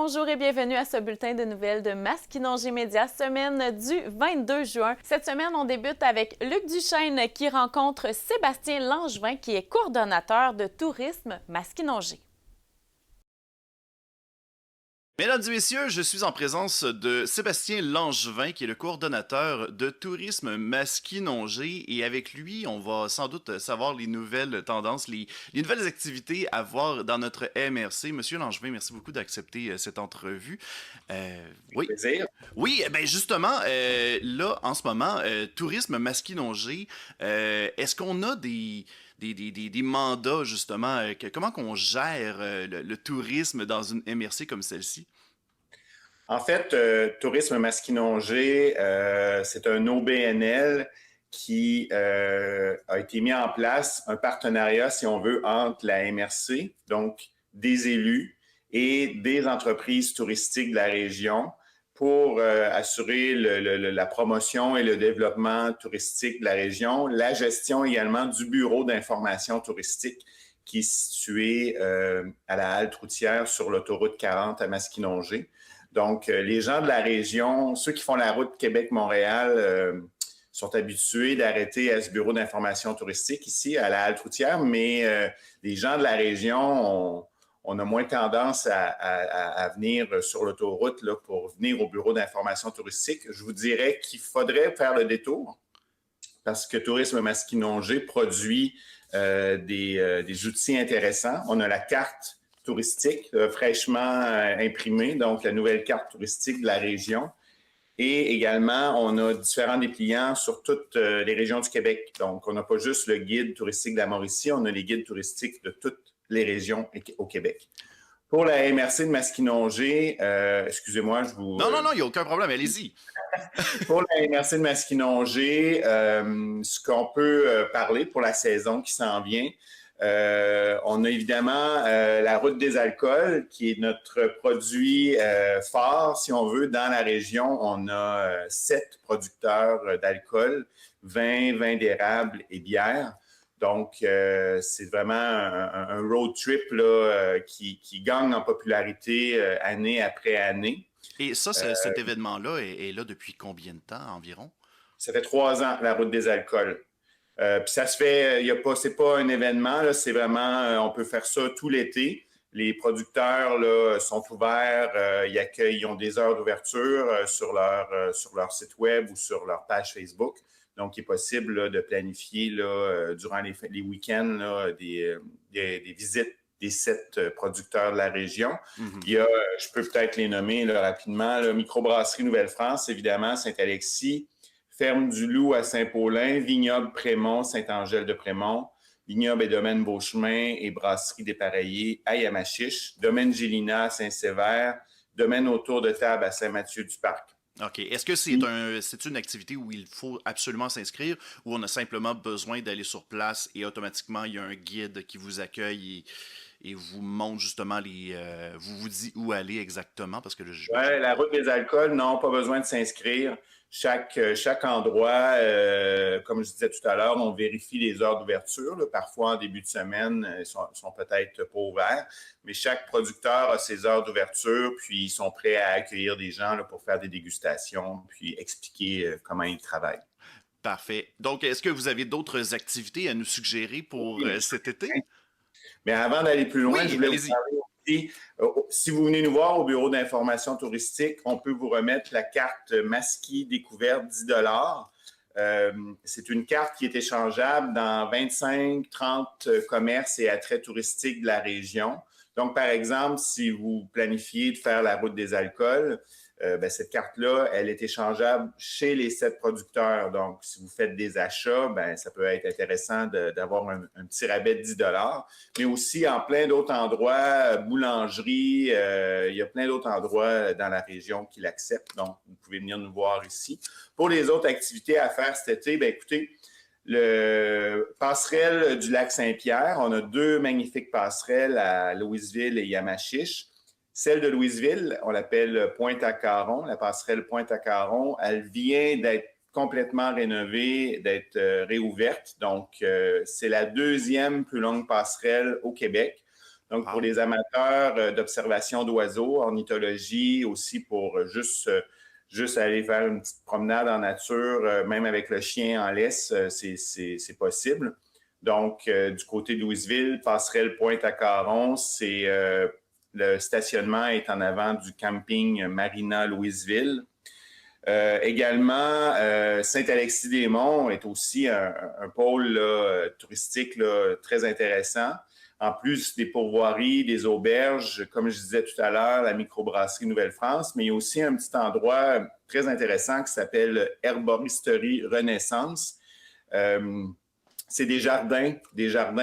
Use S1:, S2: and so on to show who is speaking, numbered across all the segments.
S1: Bonjour et bienvenue à ce bulletin de nouvelles de Masquinongé Média, semaine du 22 juin. Cette semaine, on débute avec Luc Duchesne qui rencontre Sébastien Langevin qui est coordonnateur de tourisme Masquinongé.
S2: Mesdames et messieurs, je suis en présence de Sébastien Langevin, qui est le coordonnateur de tourisme Masquinongé. Et avec lui, on va sans doute savoir les nouvelles tendances, les nouvelles activités à voir dans notre MRC. Monsieur Langevin, merci beaucoup d'accepter cette entrevue. Oui,
S3: Plaisir.
S2: oui, ben justement, là, en ce moment, tourisme Masquinongé, est-ce qu'on a des mandats, justement, comment qu'on gère le tourisme dans une MRC comme celle-ci?
S3: En fait, Tourisme Masquinongé, c'est un OBNL qui a été mis en place, un partenariat, si on veut, entre la MRC, donc des élus et des entreprises touristiques de la région pour assurer la promotion et le développement touristique de la région, la gestion également du bureau d'information touristique qui est situé à la halte routière sur l'autoroute 40 à Masquinongé. Donc, les gens de la région, ceux qui font la route Québec-Montréal, sont habitués d'arrêter à ce bureau d'information touristique ici, à la halte routière, mais les gens de la région, on a moins tendance à venir sur l'autoroute là, pour venir au bureau d'information touristique. Je vous dirais qu'il faudrait faire le détour parce que Tourisme Masquinongé produit des outils intéressants. On a la carte touristique fraîchement imprimée, donc la nouvelle carte touristique de la région. Et également, on a différents dépliants sur toutes les régions du Québec. Donc, on n'a pas juste le guide touristique de la Mauricie, on a les guides touristiques de toutes les régions au Québec. Pour la MRC de Masquinongé, excusez-moi, je vous...
S2: Non, il n'y a aucun problème, allez-y.
S3: Pour la MRC de Masquinongé, ce qu'on peut parler pour la saison qui s'en vient, on a évidemment la route des alcools, qui est notre produit phare, si on veut, dans la région. On a 7 producteurs d'alcool, vin d'érable et bière. Donc, c'est vraiment un road trip là, qui gagne en popularité année après année.
S2: Et ça, cet événement-là est là depuis combien de temps environ?
S3: Ça fait 3 ans, la route des alcools. Puis ça se fait, c'est pas un événement, là, c'est vraiment, on peut faire ça tout l'été. Les producteurs là, sont ouverts, ils ont des heures d'ouverture sur leur site web ou sur leur page Facebook. Donc, il est possible là, de planifier là, durant les week-ends là, des visites des 7 producteurs de la région.
S2: Mm-hmm.
S3: Il y a, je peux peut-être les nommer là, rapidement, là, Microbrasserie Nouvelle-France, évidemment, Saint-Alexis, Ferme du Loup à Saint-Paulin, Vignoble Prémont, Saint-Angèle-de-Prémont, Vignoble et Domaine Beauchemin et Brasserie Dépareillée à Yamachiche, Domaine Gélina à Saint-Sévère, Domaine autour de table à Saint-Mathieu-du-Parc.
S2: OK. Est-ce que c'est une activité où il faut absolument s'inscrire ou on a simplement besoin d'aller sur place et automatiquement il y a un guide qui vous accueille et vous montre justement vous dit où aller exactement? Parce que
S3: Ouais, la route des alcools, non, pas besoin de s'inscrire. Chaque endroit, comme je disais tout à l'heure, on vérifie les heures d'ouverture. Parfois, en début de semaine, ils sont peut-être pas ouverts, mais chaque producteur a ses heures d'ouverture, puis ils sont prêts à accueillir des gens là, pour faire des dégustations, puis expliquer comment ils travaillent.
S2: Parfait. Donc, est-ce que vous avez d'autres activités à nous suggérer pour cet été?
S3: Mais avant d'aller plus loin,
S2: Oui,
S3: je voulais vous
S2: allez-y.
S3: parler aussi, si vous venez nous voir au bureau d'information touristique, on peut vous remettre la carte Masqui découverte 10 c'est une carte qui est échangeable dans 25-30 commerces et attraits touristiques de la région. Donc, par exemple, si vous planifiez de faire la route des alcools, cette carte-là, elle est échangeable chez les 7 producteurs. Donc, si vous faites des achats, ça peut être intéressant d'avoir un petit rabais de 10 mais aussi en plein d'autres endroits, boulangerie, il y a plein d'autres endroits dans la région qui l'acceptent. Donc, vous pouvez venir nous voir ici. Pour les autres activités à faire cet été, écoutez, le passerelle du lac Saint-Pierre, on a 2 magnifiques passerelles à Louisville et Yamachiche. Celle de Louisville, on l'appelle Pointe-à-Caron, la passerelle Pointe-à-Caron, elle vient d'être complètement rénovée, d'être réouverte. Donc, c'est la 2e plus longue passerelle au Québec. Donc, pour
S2: Wow.
S3: les amateurs d'observation d'oiseaux, ornithologie, aussi pour juste aller faire une petite promenade en nature, même avec le chien en laisse, c'est possible. Donc, du côté de Louisville, passerelle Pointe-à-Caron, le stationnement est en avant du camping Marina Louisville. Également, Saint-Alexis-des-Monts est aussi un pôle là, touristique là, très intéressant. En plus des pourvoiries, des auberges, comme je disais tout à l'heure, la microbrasserie Nouvelle-France, mais il y a aussi un petit endroit très intéressant qui s'appelle Herboristerie Renaissance. Euh, c'est des jardins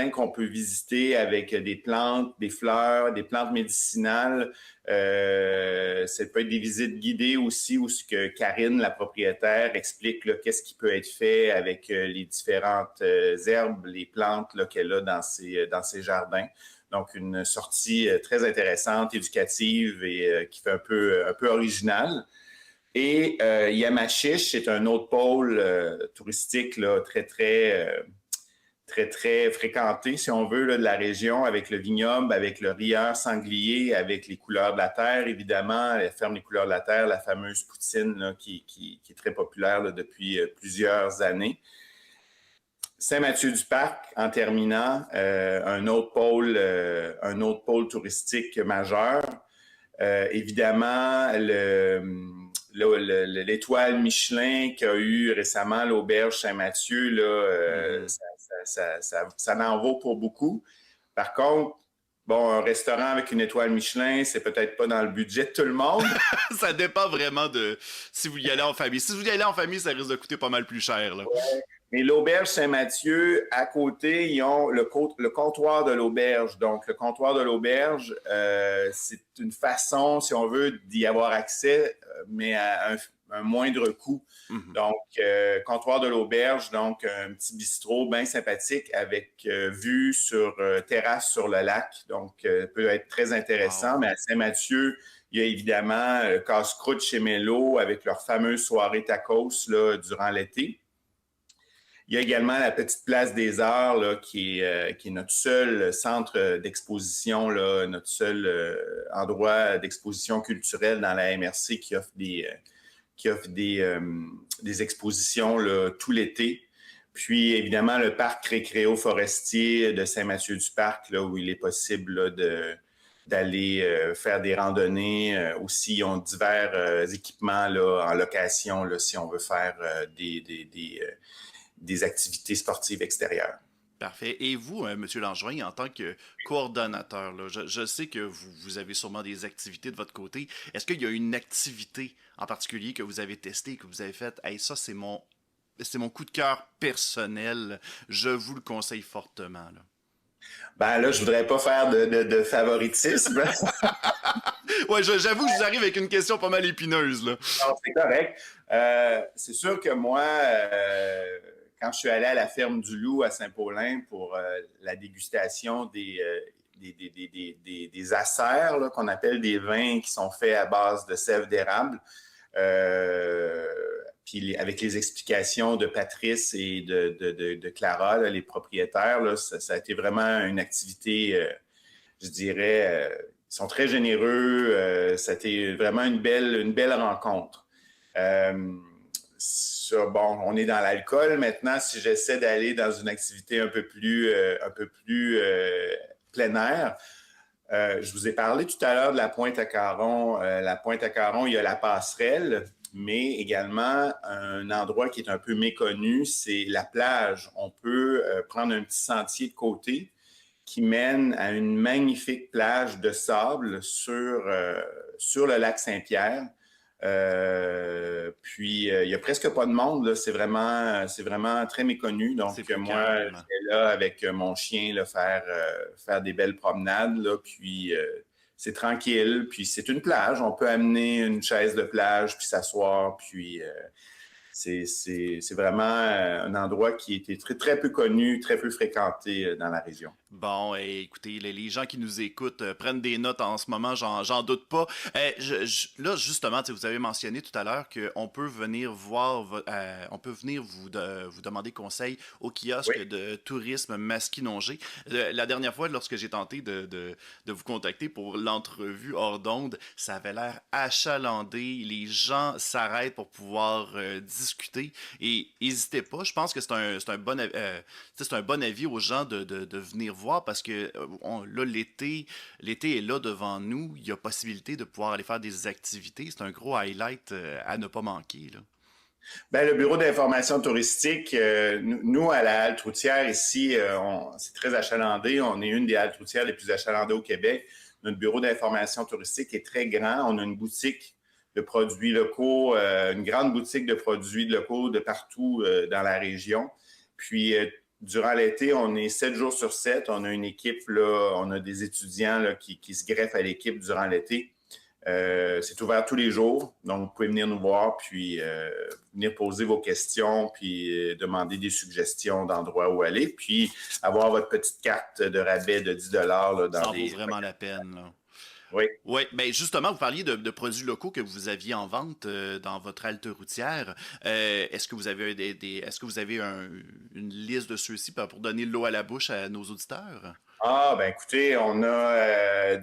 S3: qu'on peut visiter avec des plantes, des fleurs, des plantes médicinales. Ça peut être des visites guidées aussi où ce que Karine, la propriétaire, explique qu'est-ce qui peut être fait avec les différentes herbes, les plantes qu'elle a dans ses jardins. Donc, une sortie très intéressante, éducative et qui fait un peu originale. Et Yamachiche, c'est un autre pôle touristique là, très fréquenté, si on veut, là, de la région, avec le vignoble, avec le rieur sanglier, avec les couleurs de la terre, évidemment, la ferme Les Couleurs de la Terre, la fameuse poutine là, qui est très populaire là, depuis plusieurs années. Saint-Mathieu-du-Parc, en terminant, un autre pôle touristique majeur. Évidemment, l'étoile Michelin qu'a eu récemment l'auberge Saint-Mathieu, là, ça en vaut pour beaucoup. Par contre, bon, un restaurant avec une étoile Michelin, c'est peut-être pas dans le budget de tout le monde.
S2: Ça dépend vraiment de si vous y allez en famille. Si vous y allez en famille, ça risque de coûter pas mal plus cher, là.
S3: Mais l'auberge Saint-Mathieu, à côté, ils ont le comptoir de l'auberge. Donc, le comptoir de l'auberge, c'est une façon, si on veut, d'y avoir accès, mais à un moindre coût.
S2: Mhm.
S3: Donc, comptoir de l'auberge, donc un petit bistrot bien sympathique avec vue sur terrasse sur le lac. Donc, peut être très intéressant.
S2: Wow.
S3: Mais à Saint-Mathieu, il y a évidemment Casse-Croûte chez Mélo avec leur fameuse soirée tacos là, durant l'été. Il y a également la petite place des Arts là, qui est notre seul centre d'exposition, là, notre seul endroit d'exposition culturelle dans la MRC qui offre des expositions là, tout l'été. Puis, évidemment, le parc récréo-forestier de Saint-Mathieu-du-Parc, là, où il est possible là, d'aller faire des randonnées. Aussi, ils ont divers équipements là, en location là, si on veut faire des activités sportives extérieures.
S2: Parfait. Et vous, Monsieur Langevin, en tant que coordonnateur, là, je sais que vous avez sûrement des activités de votre côté. Est-ce qu'il y a une activité en particulier que vous avez testée, que vous avez faite? Hey, ça, c'est mon coup de cœur personnel. Je vous le conseille fortement, là.
S3: Ben là, je voudrais pas faire de favoritisme.
S2: Ouais, j'avoue que je vous arrive avec une question pas mal épineuse, là.
S3: Non, c'est correct. C'est sûr que moi, quand je suis allé à la ferme du Loup à Saint-Paulin pour la dégustation des acères, là, qu'on appelle des vins qui sont faits à base de sève d'érable, puis avec les explications de Patrice et de Clara, là, les propriétaires, là, ça a été vraiment une activité, je dirais, ils sont très généreux. Ça a été vraiment une belle rencontre. Bon, on est dans l'alcool maintenant. Si j'essaie d'aller dans une activité un peu plus plein air, je vous ai parlé tout à l'heure de la Pointe-à-Caron. La Pointe-à-Caron, il y a la passerelle, mais également un endroit qui est un peu méconnu, c'est la plage. On peut prendre un petit sentier de côté qui mène à une magnifique plage de sable sur le lac Saint-Pierre. Puis, il n'y a presque pas de monde, là. C'est vraiment très méconnu. Donc, moi, j'étais là avec mon chien là, faire des belles promenades. Là, puis, c'est tranquille. Puis, c'est une plage. On peut amener une chaise de plage, puis s'asseoir. Puis, c'est vraiment un endroit qui était très, très peu connu, très peu fréquenté dans la région.
S2: Bon, écoutez, les gens qui nous écoutent prennent des notes en ce moment, j'en doute pas. Là, justement, tu sais, vous avez mentionné tout à l'heure qu'on peut venir voir, on peut venir vous demander conseil au
S3: Oui.
S2: kiosque de tourisme Masquinongé. La dernière fois, lorsque j'ai tenté de vous contacter pour l'entrevue hors d'onde, ça avait l'air achalandé. Les gens s'arrêtent pour pouvoir discuter. Et n'hésitez pas, je pense que c'est un bon avis aux gens de venir voir parce que là, l'été est là devant nous. Il y a possibilité de pouvoir aller faire des activités. C'est un gros highlight à ne pas manquer, là.
S3: Ben, le bureau d'information touristique, nous, à la halte routière, ici, c'est très achalandé. On est une des haltes routières les plus achalandées au Québec. Notre bureau d'information touristique est très grand. On a une boutique de produits locaux, une grande boutique de produits locaux de partout dans la région. Puis, durant l'été, on est 7 jours sur 7. On a une équipe, là, on a des étudiants là, qui se greffent à l'équipe durant l'été. C'est ouvert tous les jours, donc vous pouvez venir nous voir, puis venir poser vos questions, puis demander des suggestions d'endroits où aller, puis avoir votre petite carte de rabais de 10 là,
S2: Ça
S3: dans
S2: en vaut
S3: des...
S2: vraiment la peine, là.
S3: Oui.
S2: Oui, ben justement, vous parliez de produits locaux que vous aviez en vente dans votre halte routière. Est-ce que vous avez est-ce que vous avez une liste de ceux-ci pour donner l'eau à la bouche à nos auditeurs?
S3: Ah, ben écoutez, on a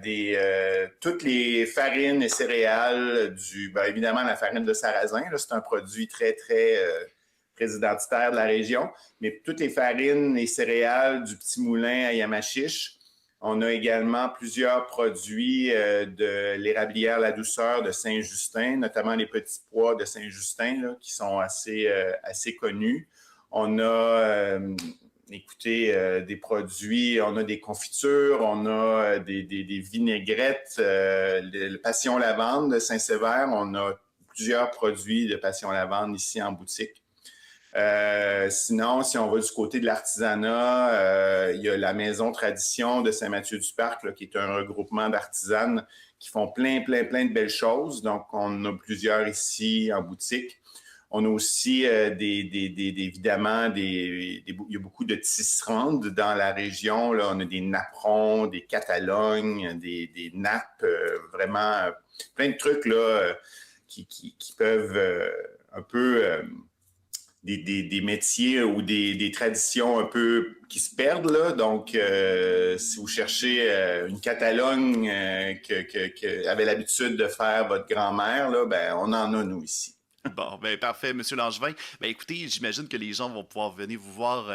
S3: toutes les farines et céréales ben, évidemment, la farine de sarrasin, là, c'est un produit très, très, très identitaire de la région, mais toutes les farines et céréales du Petit Moulin à Yamachiche. On a également plusieurs produits de l'érablière La Douceur de Saint-Justin, notamment les petits pois de Saint-Justin, là, qui sont assez connus. On a écoutez, des produits, on a des confitures, on a des vinaigrettes, le Passion Lavande de Saint-Sévère, on a plusieurs produits de Passion Lavande ici en boutique. Sinon, si on va du côté de l'artisanat, il y a la Maison Tradition de Saint-Mathieu-du-Parc, là, qui est un regroupement d'artisanes qui font plein de belles choses. Donc, on a plusieurs ici en boutique. On a aussi évidemment, il y a beaucoup de tisserandes dans la région. Là. On a des napperons, des Catalognes, des nappes, vraiment plein de trucs là, qui peuvent un peu des métiers ou des traditions un peu qui se perdent. Là. Donc, si vous cherchez une Catalogne que avait l'habitude de faire votre grand-mère, là, ben, on en a, nous, ici.
S2: Bon, ben parfait, Monsieur Langevin. Ben écoutez, j'imagine que les gens vont pouvoir venir vous voir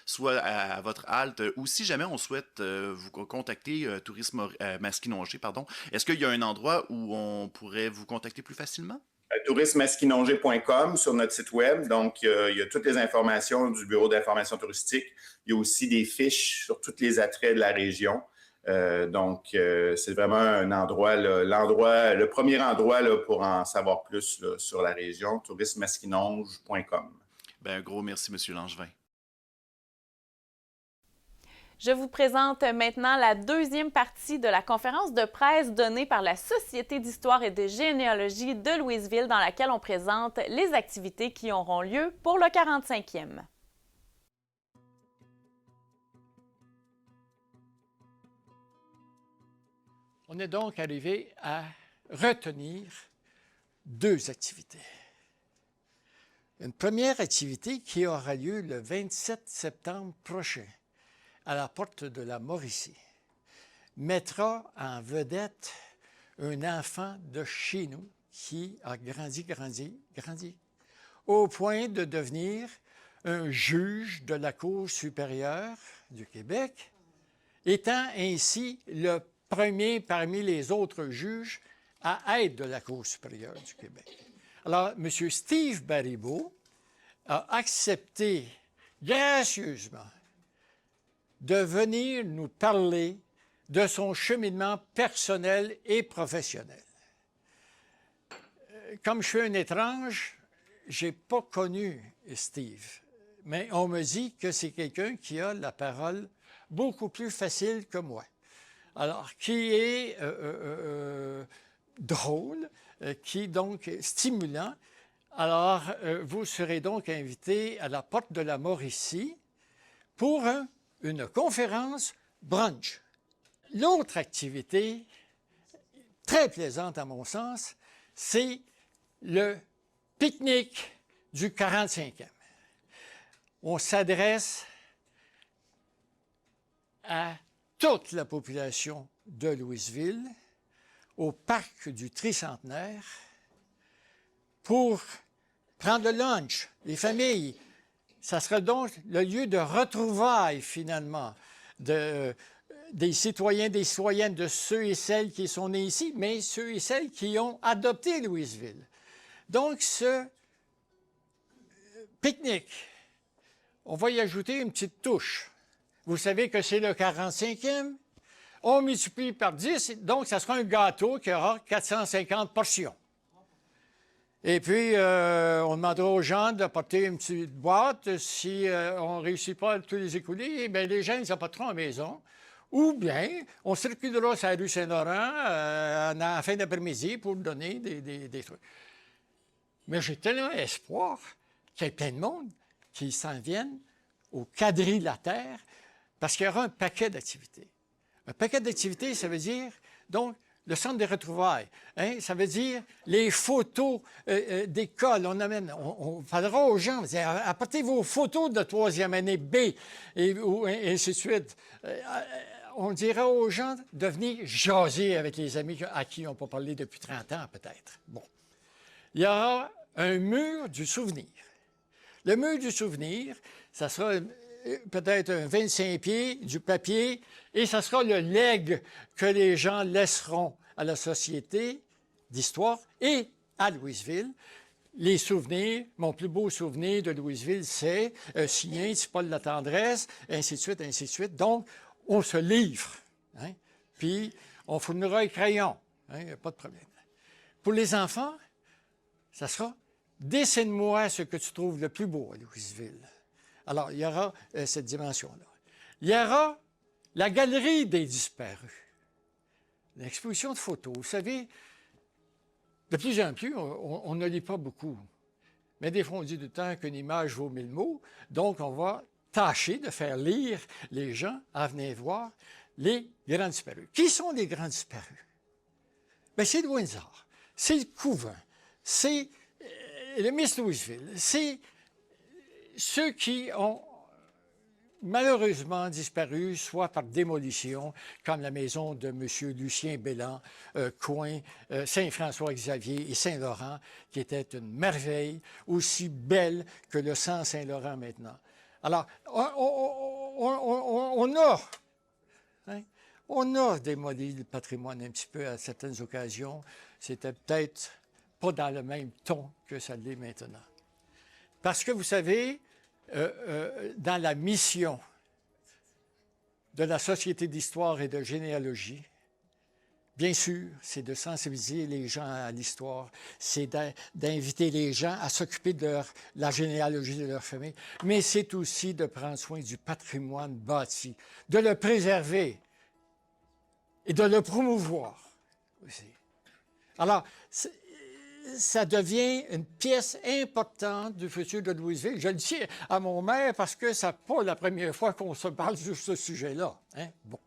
S2: soit à votre halte ou si jamais on souhaite vous contacter, Tourisme Masquinongé, pardon. Est-ce qu'il y a un endroit où on pourrait vous contacter plus facilement?
S3: tourismemasquinongé.com sur notre site web. Donc, il y a toutes les informations du Bureau d'information touristique. Il y a aussi des fiches sur tous les attraits de la région. C'est vraiment un endroit, là, le premier endroit là, pour en savoir plus là, sur la région, tourismemasquinonge.com.
S2: Ben, un gros merci, Monsieur Langevin.
S1: Je vous présente maintenant la deuxième partie de la conférence de presse donnée par la Société d'histoire et de généalogie de Louisville, dans laquelle on présente les activités qui auront lieu pour le 45e.
S4: On est donc arrivé à retenir deux activités. Une première activité qui aura lieu le 27 septembre prochain à la porte de la Mauricie mettra en vedette un enfant de chez nous qui a grandi au point de devenir un juge de la Cour supérieure du Québec, étant ainsi le premier parmi les autres juges à être de la Cour supérieure du Québec. Alors, M. Steve Baribeau a accepté gracieusement de venir nous parler de son cheminement personnel et professionnel. Comme je suis un étrange, je n'ai pas connu Steve, mais on me dit que c'est quelqu'un qui a la parole beaucoup plus facile que moi. Alors, qui est drôle, qui donc est stimulant. Alors, vous serez donc invité à la Porte de la Mauricie pour une conférence brunch. L'autre activité, très plaisante à mon sens, c'est le pique-nique du 45e. On s'adresse à toute la population de Louisville, au parc du Tricentenaire, pour prendre le lunch, les familles. Ça sera donc le lieu de retrouvailles, finalement, des citoyens, des citoyennes, de ceux et celles qui sont nés ici, mais ceux et celles qui ont adopté Louisville. Donc, ce pique-nique, on va y ajouter une petite touche. Vous savez que c'est le 45e. On multiplie par 10, donc ça sera un gâteau qui aura 450 portions. Et puis, on demandera aux gens d'apporter une petite boîte. Si on ne réussit pas à tous les écouler, bien, les gens les apporteront à la maison. Ou bien, on circulera sur la rue Saint-Laurent en fin d'après-midi pour donner des trucs. Mais j'ai tellement espoir qu'il y ait plein de monde qui s'en viennent au quadrilatère parce qu'il y aura un paquet d'activités. Un paquet d'activités, ça veut dire, donc, le centre des retrouvailles. Hein? Ça veut dire les photos d'école. On parlera aux gens, apportez vos photos de troisième année B, et ainsi de suite. On dira aux gens de venir jaser avec les amis à qui on n'a pas parlé depuis 30 ans, peut-être. Bon. Il y aura un mur du souvenir. Le mur du souvenir, ça sera peut-être un 25 pieds, du papier, et ça sera le legs que les gens laisseront à la Société d'histoire et à Louisville. Les souvenirs, mon plus beau souvenir de Louisville, c'est signé, c'est Paul La Tendresse, ainsi de suite, ainsi de suite. Donc, on se livre, hein? Puis on fournira les crayons, hein? Il n'y a pas de problème. Pour les enfants, ça sera « Dessine-moi ce que tu trouves le plus beau à Louisville ». Alors, il y aura cette dimension-là. Il y aura la galerie des disparus, l'exposition de photos. Vous savez, de plus en plus, on ne lit pas beaucoup. Mais des fois, on dit tout le temps qu'une image vaut 1000 mots. Donc, on va tâcher de faire lire les gens à venir voir les grands disparus. Qui sont les grands disparus? Bien, c'est le Windsor, c'est le Couvent, c'est le Miss Louisville, c'est ceux qui ont malheureusement disparu, soit par démolition, comme la maison de M. Lucien Bélan, coin Saint-François-Xavier et Saint-Laurent, qui était une merveille, aussi belle que le sang Saint-Laurent maintenant. Alors, on a démoli le patrimoine un petit peu à certaines occasions. C'était peut-être pas dans le même ton que ça l'est maintenant. Parce que vous savez, dans la mission de la Société d'histoire et de généalogie, bien sûr, c'est de sensibiliser les gens à l'histoire, c'est d'inviter les gens à s'occuper de la généalogie de leur famille, mais c'est aussi de prendre soin du patrimoine bâti, de le préserver et de le promouvoir aussi. Alors, ça devient une pièce importante du futur de Louisville. Je le dis à mon maire parce que ce n'est pas la première fois qu'on se parle sur ce sujet-là. Hein? Bon.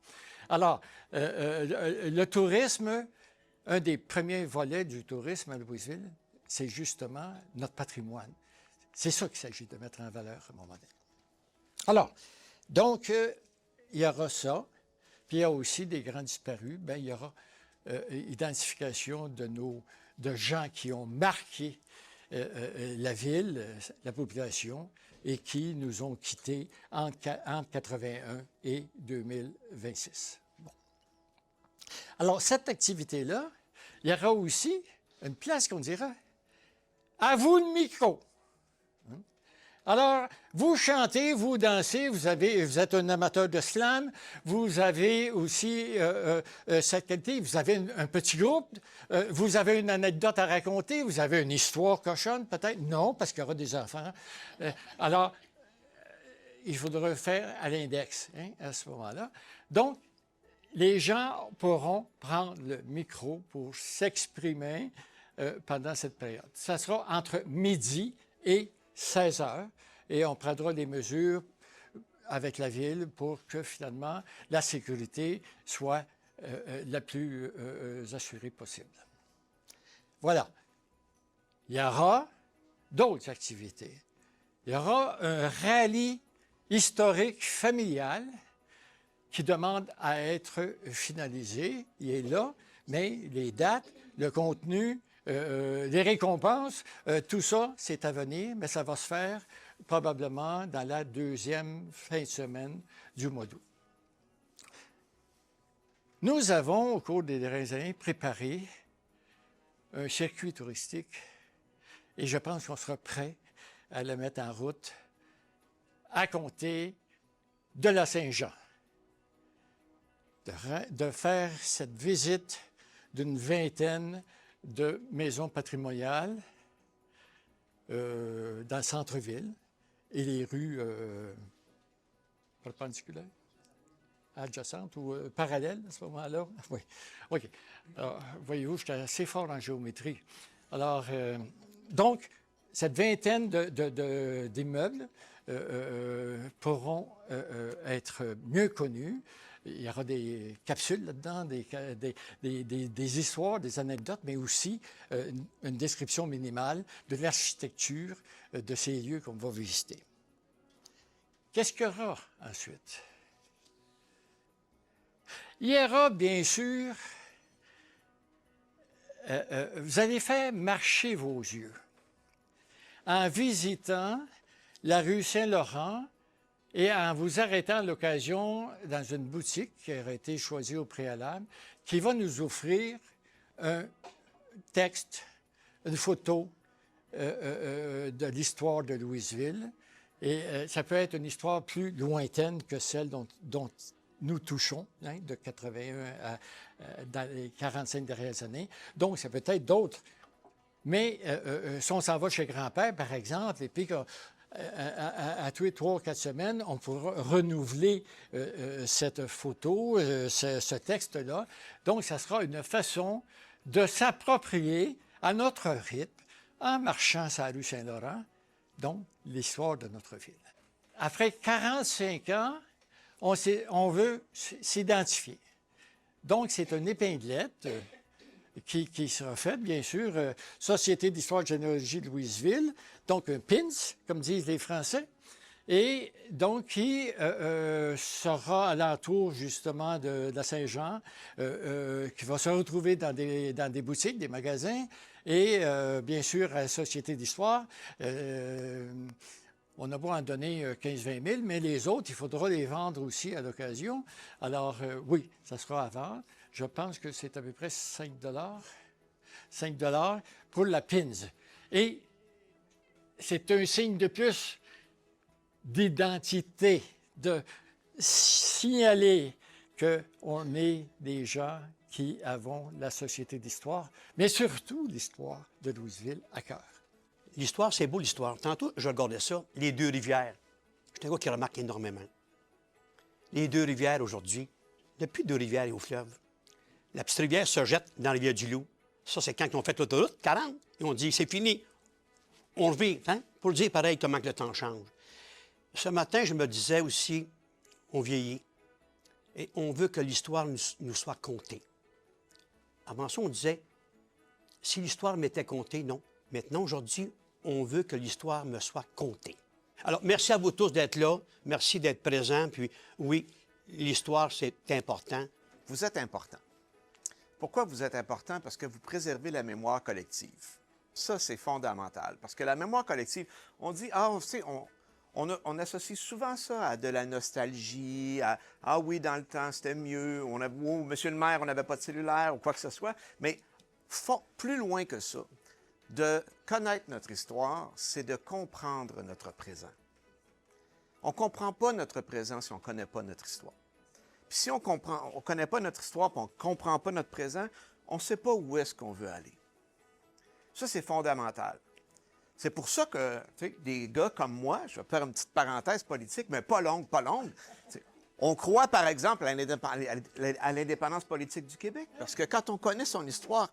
S4: Alors, le tourisme, un des premiers volets du tourisme à Louisville, c'est justement notre patrimoine. C'est ça qu'il s'agit de mettre en valeur à un moment donné. Alors, donc, il y aura ça. Puis il y a aussi des grands disparus. Bien, il y aura identification de gens qui ont marqué la ville, la population, et qui nous ont quittés entre 1981 et 2026. Bon. Alors, cette activité-là, il y aura aussi une place qu'on dira « À vous le micro ». Alors, vous chantez, vous dansez, vous êtes un amateur de slam, vous avez aussi cette qualité, vous avez un petit groupe, vous avez une anecdote à raconter, vous avez une histoire cochonne peut-être? Non, parce qu'il y aura des enfants. Alors, il faudra faire à l'index hein, à ce moment-là. Donc, les gens pourront prendre le micro pour s'exprimer pendant cette période. Ça sera entre midi et 16 heures et on prendra des mesures avec la ville pour que finalement la sécurité soit la plus assurée possible. Voilà. Il y aura d'autres activités. Il y aura un rallye historique familial qui demande à être finalisé. Il est là, mais les dates, le contenu, les récompenses, tout ça, c'est à venir, mais ça va se faire probablement dans la deuxième fin de semaine du mois d'août. Nous avons, au cours des dernières années, préparé un circuit touristique et je pense qu'on sera prêt à le mettre en route à compter de la Saint-Jean. De faire cette visite d'une vingtaine de maisons patrimoniales dans le centre-ville et les rues perpendiculaires, adjacentes ou parallèles à ce moment-là. Oui. OK. Alors, voyez-vous, j'étais assez fort en géométrie. Alors, donc, cette vingtaine d'immeubles pourront être mieux connus. Il y aura des capsules là-dedans, des histoires, des anecdotes, mais aussi une description minimale de l'architecture de ces lieux qu'on va visiter. Qu'est-ce qu'il y aura ensuite? Il y aura, bien sûr, vous allez faire marcher vos yeux en visitant la rue Saint-Laurent et en vous arrêtant à l'occasion dans une boutique qui aura été choisie au préalable, qui va nous offrir un texte, une photo de l'histoire de Louisville. Et ça peut être une histoire plus lointaine que celle dont nous touchons, hein, de 81 dans les 45 dernières années. Donc, ça peut être d'autres. Mais si on s'en va chez grand-père, par exemple, et puis à tous les 3 ou 4 semaines, on pourra renouveler cette photo, ce texte-là. Donc, ça sera une façon de s'approprier à notre rythme, en marchant sur la rue Saint-Laurent, donc l'histoire de notre ville. Après 45 ans, on veut s'identifier. Donc, c'est une épinglette qui sera faite, bien sûr, Société d'histoire et de généalogie de Louisville, donc un PINS, comme disent les Français, et donc qui sera alentour, justement, de la Saint-Jean, qui va se retrouver dans des boutiques, des magasins, et bien sûr, à la Société d'histoire. On n'a pas en donner 15-20 000, mais les autres, il faudra les vendre aussi à l'occasion. Alors, oui, ça sera à vendre. Je pense que c'est à peu près 5 $ pour la PINS. Et c'est un signe de plus d'identité, de signaler qu'on est des gens qui avons la Société d'histoire, mais surtout l'histoire de Louisville à cœur.
S5: L'histoire, c'est beau, l'histoire. Tantôt, je regardais ça, les Deux-Rivières. Je suis un gars qui remarque énormément. Les Deux-Rivières, aujourd'hui, depuis Deux-Rivières et au fleuve, la petite rivière se jette dans la rivière du Loup. Ça, c'est quand ils ont fait l'autoroute 40, et on dit, c'est fini. On le vit, hein? Pour dire pareil, comment que le temps change. Ce matin, je me disais aussi, on vieillit, et on veut que l'histoire nous soit contée. Avant ça, on disait, si l'histoire m'était contée, non. Maintenant, aujourd'hui, on veut que l'histoire me soit contée. Alors, merci à vous tous d'être là. Merci d'être présents. Puis, oui, l'histoire, c'est important.
S6: Vous êtes important. Pourquoi vous êtes important? Parce que vous préservez la mémoire collective. Ça, c'est fondamental. Parce que la mémoire collective, on dit, on associe souvent ça à de la nostalgie, à « Ah oui, dans le temps, c'était mieux. Monsieur le maire, on n'avait pas de cellulaire » ou quoi que ce soit. Mais plus loin que ça. De connaître notre histoire, c'est de comprendre notre présent. On ne comprend pas notre présent si on ne connaît pas notre histoire. Puis si on ne connaît pas notre histoire et on ne comprend pas notre présent, on ne sait pas où est-ce qu'on veut aller. Ça, c'est fondamental. C'est pour ça que des gars comme moi, je vais faire une petite parenthèse politique, mais pas longue, on croit, par exemple, à l'indépendance politique du Québec. Parce que quand on connaît son histoire,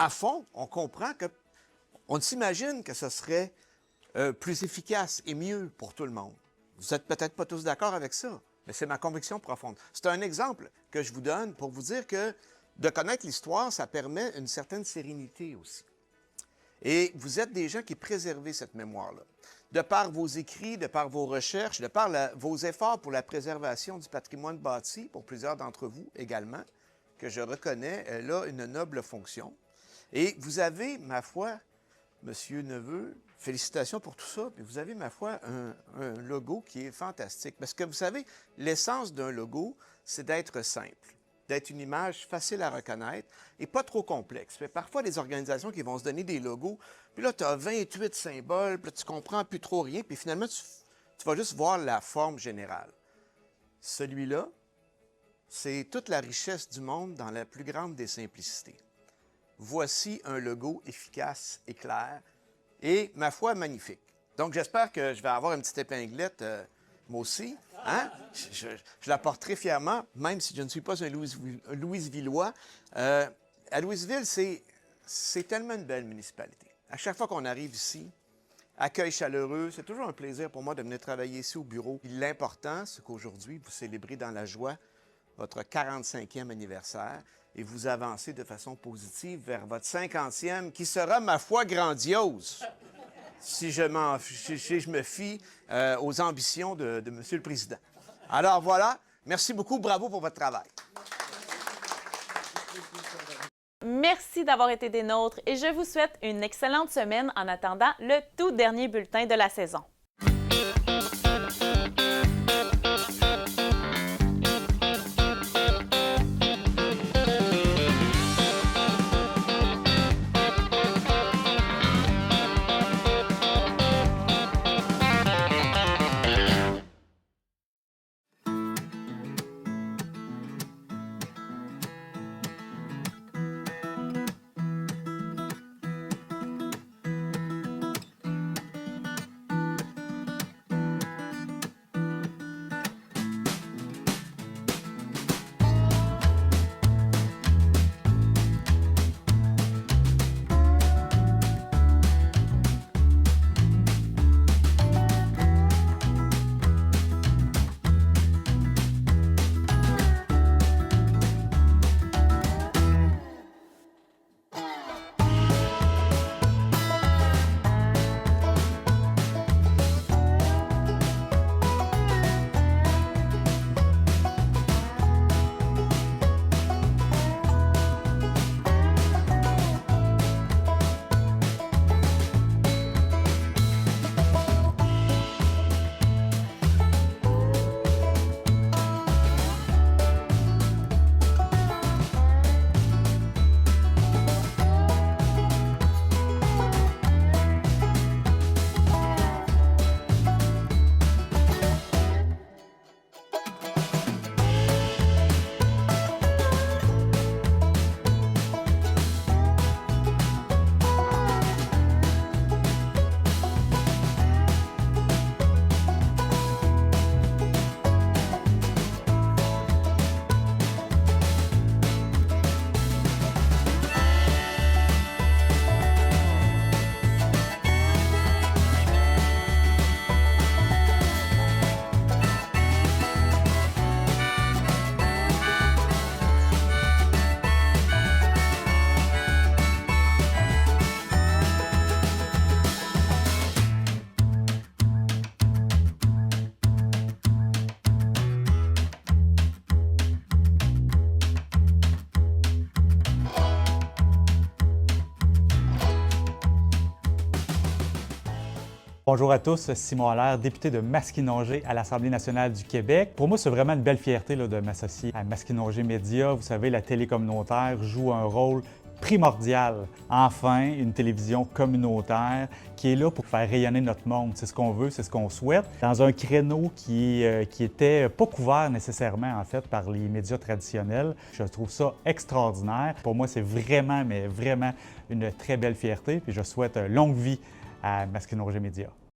S6: à fond, on comprend que on s'imagine que ce serait plus efficace et mieux pour tout le monde. Vous n'êtes peut-être pas tous d'accord avec ça, mais c'est ma conviction profonde. C'est un exemple que je vous donne pour vous dire que de connaître l'histoire, ça permet une certaine sérénité aussi. Et vous êtes des gens qui préservez cette mémoire-là. De par vos écrits, de par vos recherches, de par vos efforts pour la préservation du patrimoine bâti, pour plusieurs d'entre vous également, que je reconnais, elle a une noble fonction. Et vous avez, ma foi, Monsieur Neveu, félicitations pour tout ça, puis vous avez, ma foi, un logo qui est fantastique. Parce que vous savez, l'essence d'un logo, c'est d'être simple, d'être une image facile à reconnaître et pas trop complexe. Mais parfois, des organisations qui vont se donner des logos, puis là, tu as 28 symboles, puis là, tu comprends plus trop rien, puis finalement, tu vas juste voir la forme générale. Celui-là, c'est toute la richesse du monde dans la plus grande des simplicités. Voici un logo efficace et clair et, ma foi, magnifique. Donc, j'espère que je vais avoir une petite épinglette, moi aussi. Hein? Je la porterai fièrement, même si je ne suis pas un Louisvillois. À Louisville, c'est tellement une belle municipalité. À chaque fois qu'on arrive ici, accueil chaleureux, c'est toujours un plaisir pour moi de venir travailler ici au bureau. L'important, c'est qu'aujourd'hui, vous célébrez dans la joie votre 45e anniversaire et vous avancez de façon positive vers votre 50e qui sera, ma foi, grandiose si je me fie aux ambitions de M. le Président. Alors voilà, merci beaucoup, bravo pour votre travail.
S1: Merci d'avoir été des nôtres et je vous souhaite une excellente semaine en attendant le tout dernier bulletin de la saison.
S7: Bonjour à tous, Simon Allaire, député de Maskinongé à l'Assemblée nationale du Québec. Pour moi, c'est vraiment une belle fierté de m'associer à Maskinongé Média. Vous savez, la télé communautaire joue un rôle primordial. Enfin, une télévision communautaire qui est là pour faire rayonner notre monde. C'est ce qu'on veut, c'est ce qu'on souhaite. Dans un créneau qui était pas couvert nécessairement, en fait, par les médias traditionnels. Je trouve ça extraordinaire. Pour moi, c'est vraiment, mais vraiment une très belle fierté. Puis je souhaite longue vie à Maskinongé Média.